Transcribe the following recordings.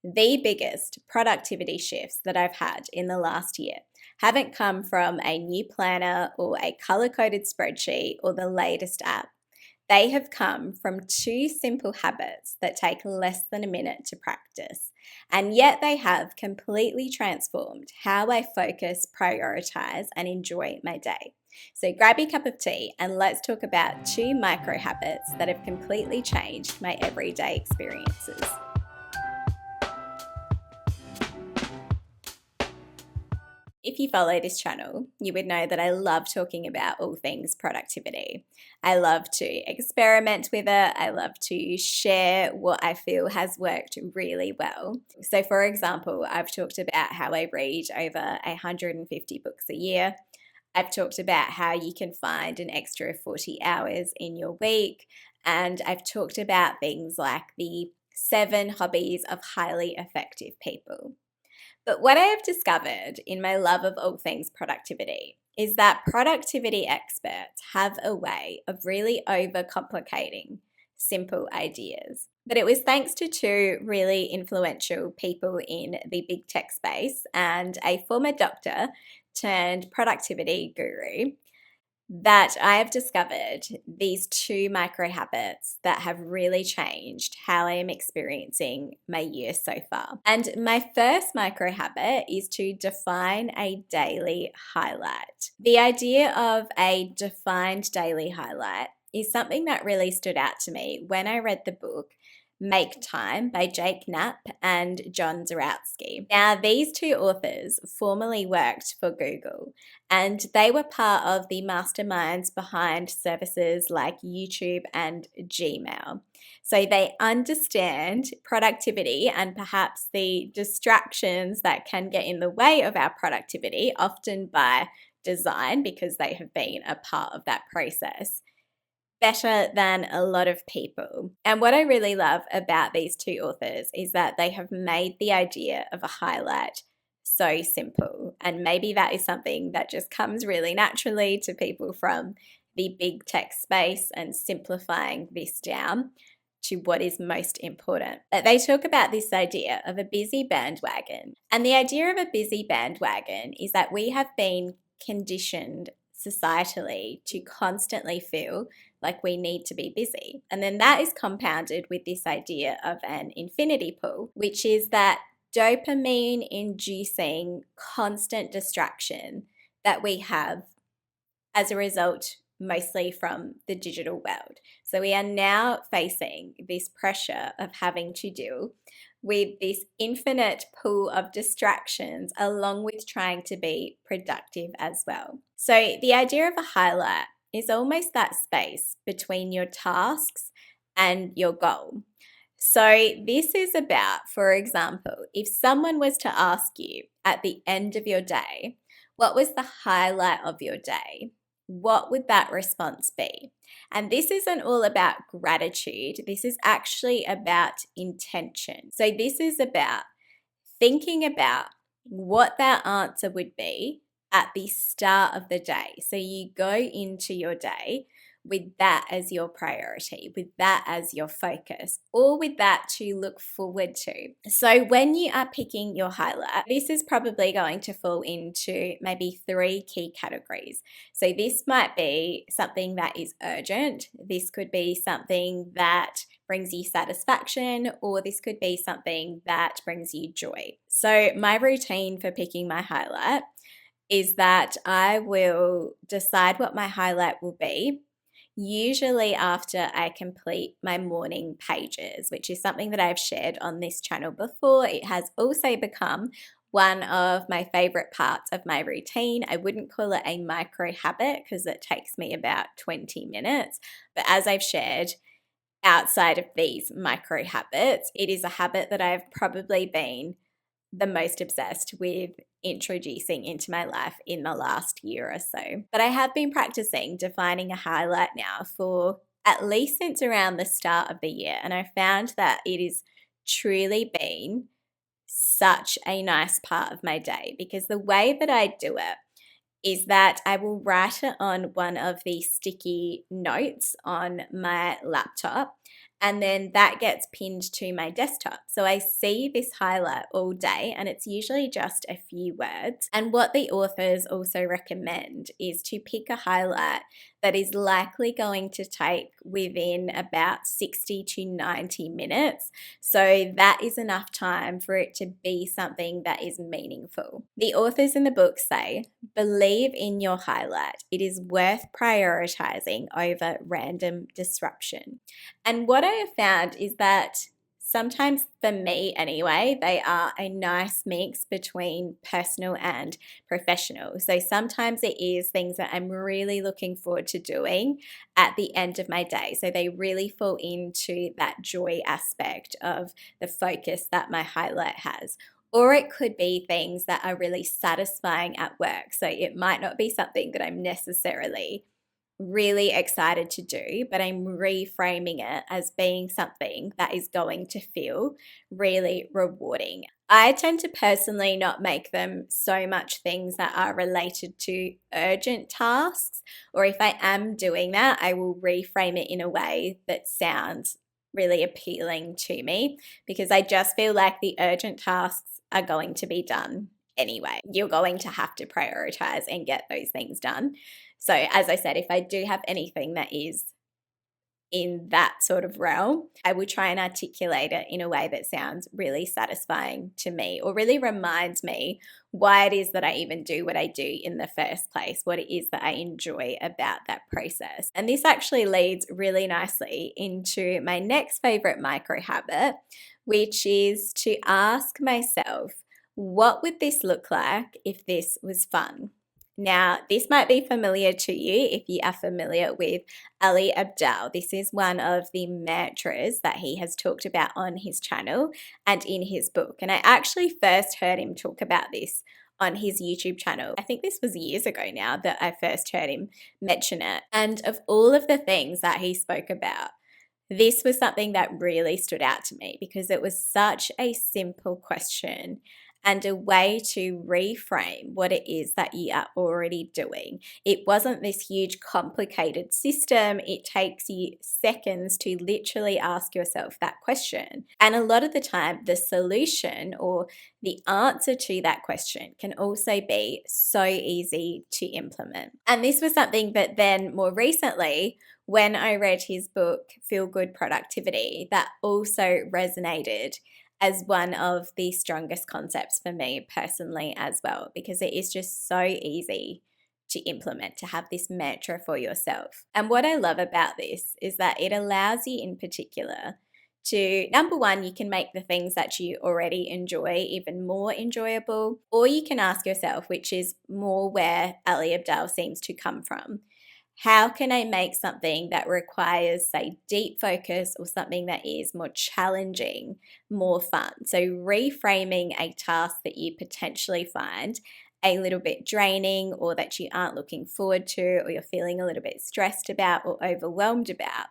The biggest productivity shifts that I've had in the last year haven't come from a new planner or a color coded spreadsheet or the latest app. They have come from two simple habits that take less than a minute to practice, and yet they have completely transformed how I focus, prioritize, and enjoy my day. So grab your cup of tea and let's talk about two micro habits that have completely changed my everyday experiences. If you follow this channel, you would know that I love talking about all things productivity. I love to experiment with it. I love to share what I feel has worked really well. So, for example, I've talked about how I read over 150 books a year. I've talked about how you can find an extra 40 hours in your week. And I've talked about things like the 7 hobbies of highly effective people. But what I have discovered in my love of all things productivity is that productivity experts have a way of really overcomplicating simple ideas. But it was thanks to two really influential people in the big tech space and a former doctor turned productivity guru that I have discovered these two micro habits that have really changed how I am experiencing my year so far. And my first micro habit is to define a daily highlight. The idea of a defined daily highlight is something that really stood out to me when I read the book Make Time by Jake Knapp and John Zarowski. Now, these two authors formerly worked for Google, and they were part of the masterminds behind services like YouTube and Gmail. So they understand productivity and perhaps the distractions that can get in the way of our productivity, often by design, because they have been a part of that process better than a lot of people. And what I really love about these two authors is that they have made the idea of a highlight so simple. And maybe that is something that just comes really naturally to people from the big tech space and simplifying this down to what is most important. They talk about this idea of a busy bandwagon. And the idea of a busy bandwagon is that we have been conditioned societally to constantly feel like we need to be busy. And then that is compounded with this idea of an infinity pool, which is that dopamine inducing constant distraction that we have as a result mostly from the digital world. So we are now facing this pressure of having to deal with this infinite pool of distractions along with trying to be productive as well. So the idea of a highlight is almost that space between your tasks and your goal. So this is about, for example, if someone was to ask you at the end of your day, what was the highlight of your day? What would that response be? And this isn't all about gratitude. This is actually about intention. So this is about thinking about what that answer would be at the start of the day. So you go into your day with that as your priority, with that as your focus, or with that to look forward to. So when you are picking your highlight, this is probably going to fall into maybe 3 key categories. So this might be something that is urgent. This could be something that brings you satisfaction, or this could be something that brings you joy. So my routine for picking my highlight is that I will decide what my highlight will be, usually after I complete my morning pages, which is something that I've shared on this channel before. It has also become one of my favorite parts of my routine. I wouldn't call it a micro habit because it takes me about 20 minutes. But as I've shared, outside of these micro habits, it is a habit that I've probably been the most obsessed with introducing into my life in the last year or so. But I have been practicing defining a highlight now for at least since around the start of the year. And I found that it has truly been such a nice part of my day, because the way that I do it is that I will write it on one of the sticky notes on my laptop, and then that gets pinned to my desktop. So I see this highlight all day, and it's usually just a few words. And what the authors also recommend is to pick a highlight that is likely going to take within about 60 to 90 minutes. So that is enough time for it to be something that is meaningful. The authors in the book say, believe in your highlight. It is worth prioritizing over random disruption. And what I have found is that sometimes, for me anyway, they are a nice mix between personal and professional. So sometimes it is things that I'm really looking forward to doing at the end of my day. So they really fall into that joy aspect of the focus that my highlight has. Or it could be things that are really satisfying at work. So it might not be something that I'm necessarily really excited to do, but I'm reframing it as being something that is going to feel really rewarding. I tend to personally not make them so much things that are related to urgent tasks, or if I am doing that, I will reframe it in a way that sounds really appealing to me, because I just feel like the urgent tasks are going to be done anyway. You're going to have to prioritize and get those things done. So, as I said, if I do have anything that is in that sort of realm, I will try and articulate it in a way that sounds really satisfying to me, or really reminds me why it is that I even do what I do in the first place, what it is that I enjoy about that process. And this actually leads really nicely into my next favorite micro habit, which is to ask myself, what would this look like if this was fun? Now, this might be familiar to you if you are familiar with Ali Abdaal. This is one of the mantras that he has talked about on his channel and in his book. And I actually first heard him talk about this on his YouTube channel. I think this was years ago now that I first heard him mention it. And of all of the things that he spoke about, this was something that really stood out to me because it was such a simple question and a way to reframe what it is that you are already doing. It wasn't this huge complicated system. It takes you seconds to literally ask yourself that question. And a lot of the time, the solution or the answer to that question can also be so easy to implement. And this was something that then more recently, when I read his book, Feel Good Productivity, that also resonated as one of the strongest concepts for me personally as well, because it is just so easy to implement, to have this mantra for yourself. And what I love about this is that it allows you in particular to, number one, you can make the things that you already enjoy even more enjoyable, or you can ask yourself, which is more where Ali Abdaal seems to come from, how can I make something that requires, say, deep focus or something that is more challenging, more fun? So reframing a task that you potentially find a little bit draining, or that you aren't looking forward to, or you're feeling a little bit stressed about or overwhelmed about,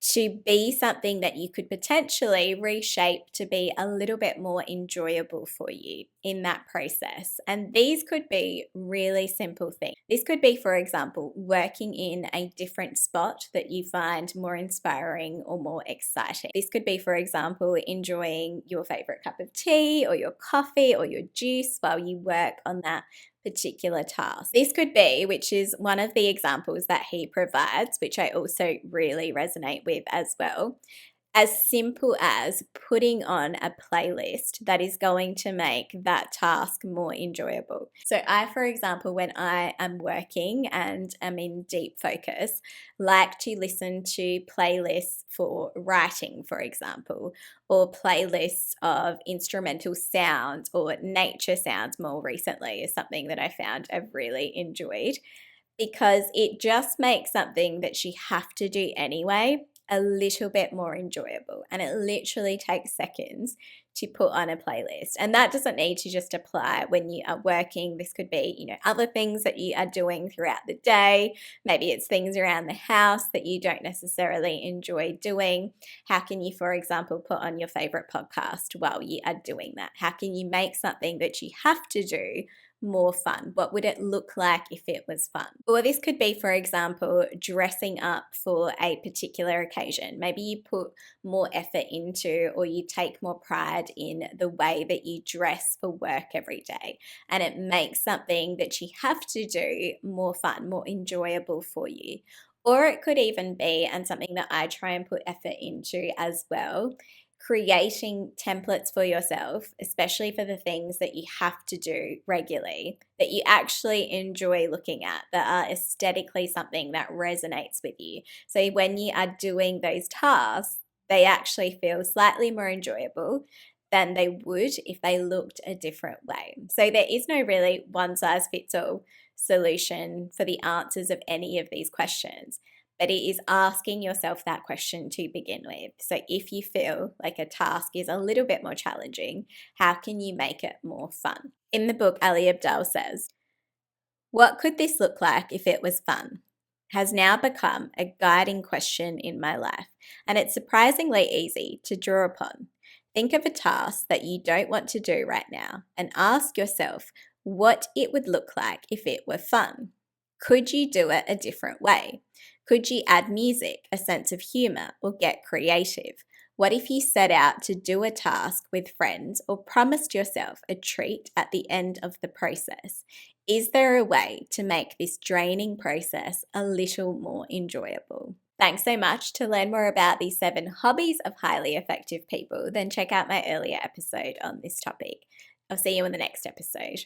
to be something that you could potentially reshape to be a little bit more enjoyable for you in that process. And these could be really simple things. This could be, for example, working in a different spot that you find more inspiring or more exciting. This could be, for example, enjoying your favorite cup of tea or your coffee or your juice while you work on that particular task. This could be, which is one of the examples that he provides, which I also really resonate with as well, as simple as putting on a playlist that is going to make that task more enjoyable. So I, for example, when I am working and am in deep focus, like to listen to playlists for writing, for example, or playlists of instrumental sounds or nature sounds more recently is something that I found I've really enjoyed, because it just makes something that you have to do anyway a little bit more enjoyable. And it literally takes seconds to put on a playlist. And that doesn't need to just apply when you are working. This could be, other things that you are doing throughout the day. Maybe it's things around the house that you don't necessarily enjoy doing. How can you, for example, put on your favorite podcast while you are doing that? How can you make something that you have to do more fun? What would it look like if it was fun? Or this could be, for example, dressing up for a particular occasion. Maybe you put more effort into, or you take more pride in the way that you dress for work every day. And it makes something that you have to do more fun, more enjoyable for you. Or it could even be, and something that I try and put effort into as well, creating templates for yourself, especially for the things that you have to do regularly, that you actually enjoy looking at, that are aesthetically something that resonates with you. So when you are doing those tasks, they actually feel slightly more enjoyable than they would if they looked a different way. So there is no really one size fits all solution for the answers of any of these questions, but it is asking yourself that question to begin with. So if you feel like a task is a little bit more challenging, how can you make it more fun? In the book, Ali Abdaal says, "What could this look like if it was fun?" has now become a guiding question in my life, and it's surprisingly easy to draw upon. Think of a task that you don't want to do right now and ask yourself what it would look like if it were fun. Could you do it a different way? Could you add music, a sense of humor, or get creative? What if you set out to do a task with friends or promised yourself a treat at the end of the process? Is there a way to make this draining process a little more enjoyable? Thanks so much. To learn more about the 7 hobbies of highly effective people, then check out my earlier episode on this topic. I'll see you in the next episode.